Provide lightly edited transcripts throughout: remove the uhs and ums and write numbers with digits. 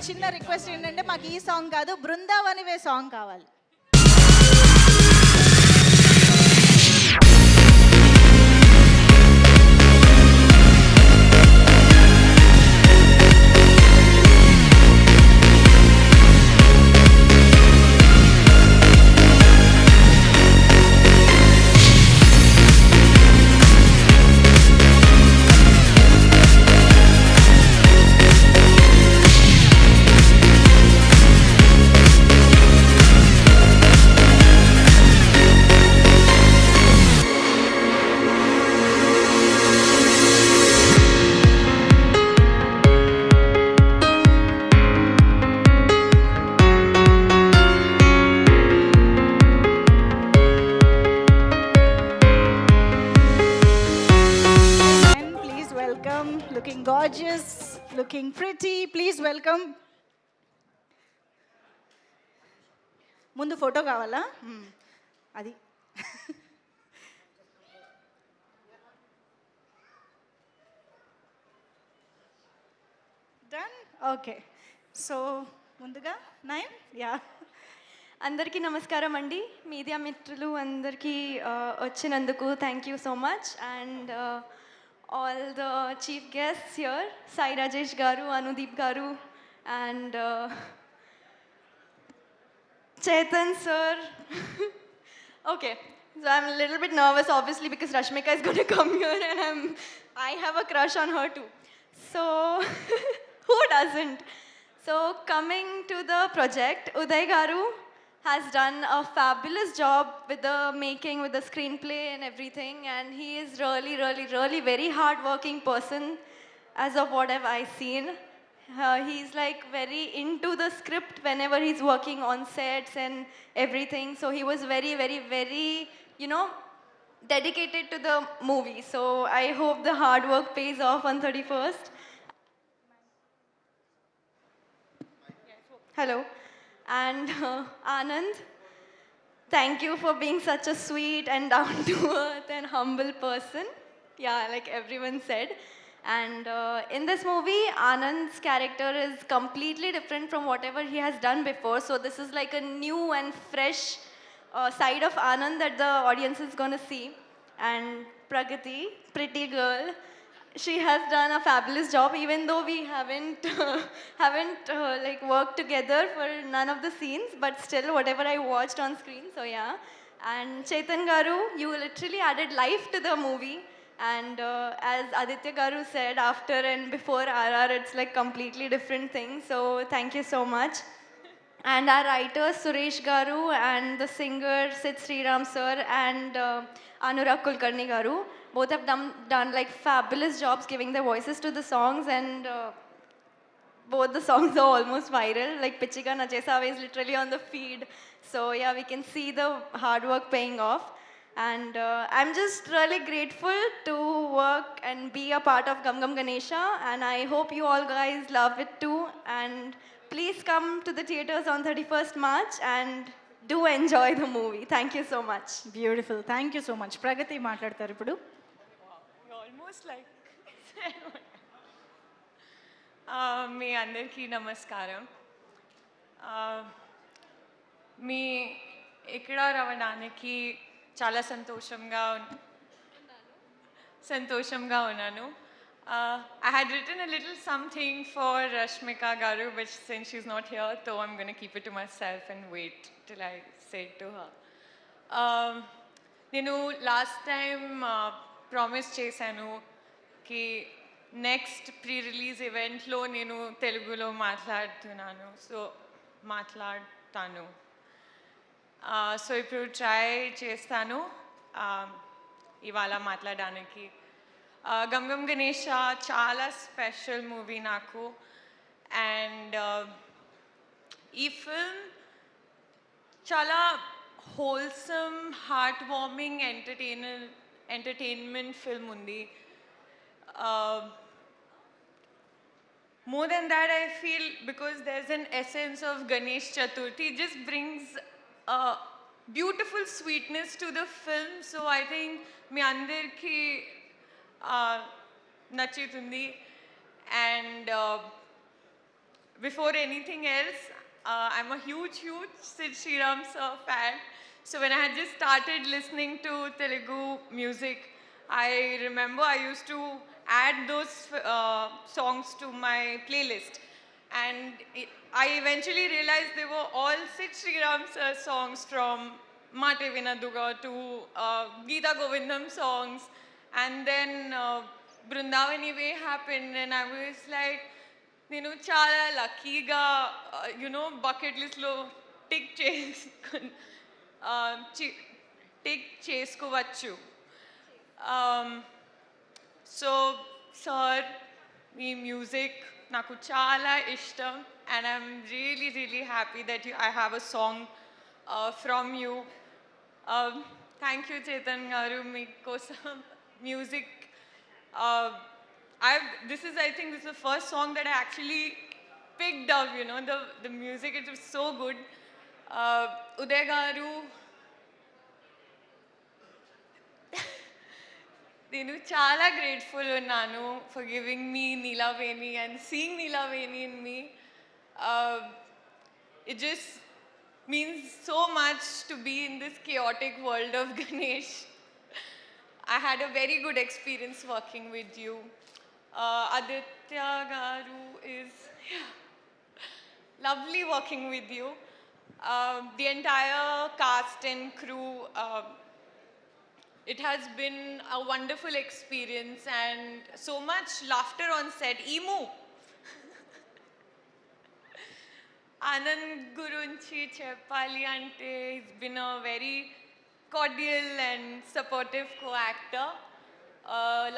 చిన్న రిక్వెస్ట్ ఏంటంటే మాకు ఈ సాంగ్ కాదు, బృందావనివే సాంగ్ కావాలి. Looking gorgeous, looking pretty. Please welcome. ముందు ఫోటో కావాలా? అది డన్. ఓకే, సో ముందుగా నైన్. యా, అందరికీ నమస్కారం అండి. మీడియా మిత్రులు అందరికీ వచ్చినందుకు thank you so much. And all the chief guests here, Sai Rajesh garu, Anudeep garu, and Chetan sir. Okay, so I'm a little bit nervous obviously because Rashmika is going to come here and I have a crush on her too. So who doesn't? So coming to the project, Uday garu has done a fabulous job with the making, with the screenplay and everything, and he is really very hard-working person as of what have I seen. He's like very into the script whenever he's working on sets and everything, so he was very you know, dedicated to the movie. So I hope the hard work pays off on 31st. Hello. And Anand, thank you for being such a sweet and down-to-earth and humble person. Yeah, like everyone said. And in this movie, Anand's character is completely different from whatever he has done before. So this is like a new and fresh side of Anand that the audience is going to see. And Pragati, pretty girl, she has done a fabulous job, even though we haven't like worked together for none of the scenes, but still whatever I watched on screen, so yeah. And Chetan garu, you literally added life to the movie, and as Aditya garu said, after and before RR, it's like completely different thing, so thank you so much. And our writers Suresh garu and the singer Sid Sriram sir and Anurag Kulkarni garu, both have done like fabulous jobs giving their voices to the songs, and both the songs are almost viral. Like Pichiga Nachesava is literally on the feed. So yeah, we can see the hard work paying off. And I'm just really grateful to work and be a part of Gum Gum Ganesha. And I hope you all guys love it too. And please come to the theaters on 31st March and do enjoy the movie. Thank you so much. Beautiful. Thank you so much. Pragati మాట్లాడతారు ఇప్పుడు. Almost like మీ అందరికీ నమస్కారం. మీ ఇక్కడ రావడానికి చాలా సంతోషంగా ఉన్నాను. I had written a little something for Rashmika garu, but since she's not here, so I'm going to keep it to myself and wait till I say it to her. నేను last time promise చేశాను కి next pre release ఈవెంట్లో నేను తెలుగులో మాట్లాడుతాను. So ఇప్పుడు try చేస్తాను ఇవాళ మాట్లాడడానికి. గమ్ గమ్ గణేష చాలా స్పెషల్ మూవీ నాకు. అండ్ ఈ ఫిల్మ్ చాలా wholesome, heart warming entertainment film ఉంది. More than that, I feel because there's an essence of Ganesh Chaturthi, it just brings a beautiful sweetness to the film. So I think మీ అందరికీ నచ్చుతుంది. And before anything else, I'm a huge Sid Sriram sir fan. So when I had just started listening to Telugu music, I remember I used to add those songs to my playlist. And I eventually realized they were all Sid Sriram sir songs, from Mate Vinaduga to Geeta Govindam songs. And then Brindavani Way happened, and I was like, నేను చాలా లక్కీగా bucket లిస్ట్లో tick చేసుకోవచ్చు. So sir, మీ music నాకు చాలా ఇష్టం, and I'm really really happy that I have a song from you. Thank you Chetan గారు, మీకోసం music. I think this is the first song that I actually picked up, the music, it was so good. Uday garu, నేను చాలా grateful ఉన్నాను for giving me Neelaveni and seeing Neelaveni in me. It just means so much to be in this chaotic world of Ganesh. I had a very good experience working with you. Aditya Garu is lovely working with you. The entire cast and crew, it has been a wonderful experience, and so much laughter on set. Emu. Anand Gurunchi Cheppali ante, he's been a very cordial and supportive co-actor.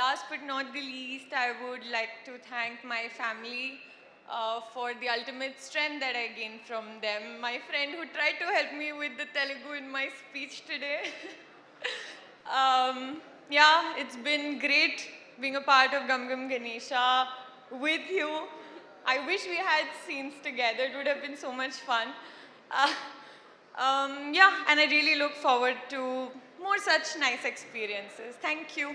Last but not the least, I would like to thank my family for the ultimate strength that I gained from them. My friend who tried to help me with the Telugu in my speech today. Yeah, it's been great being a part of Gum Gum Ganesha with you. I wish we had scenes together. It would have been so much fun. Yeah, and I really look forward to more such nice experiences. Thank you.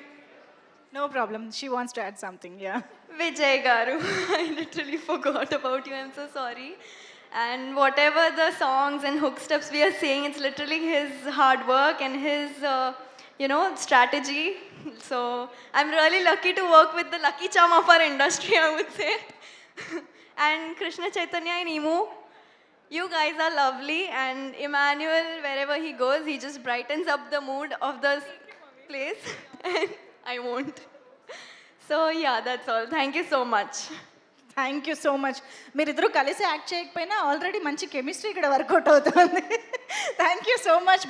No problem. She wants to add something. Yeah. Vijay Garu, I literally forgot about you. I'm so sorry. And whatever the songs and hook steps we are saying, it's literally his hard work and his, strategy. So I'm really lucky to work with the lucky charm of our industry, I would say. And Krishna Chaitanya and Emu, you guys are lovely. And Emmanuel, wherever he goes, he just brightens up the mood of the place. And I won't. So yeah, that's all. Thank you so much. Thank you so much. మీరిద్దరూ కలిసి act చేయకపోయినా already మంచి chemistry ఇక్కడ work out అవుతుంది. Thank you so much.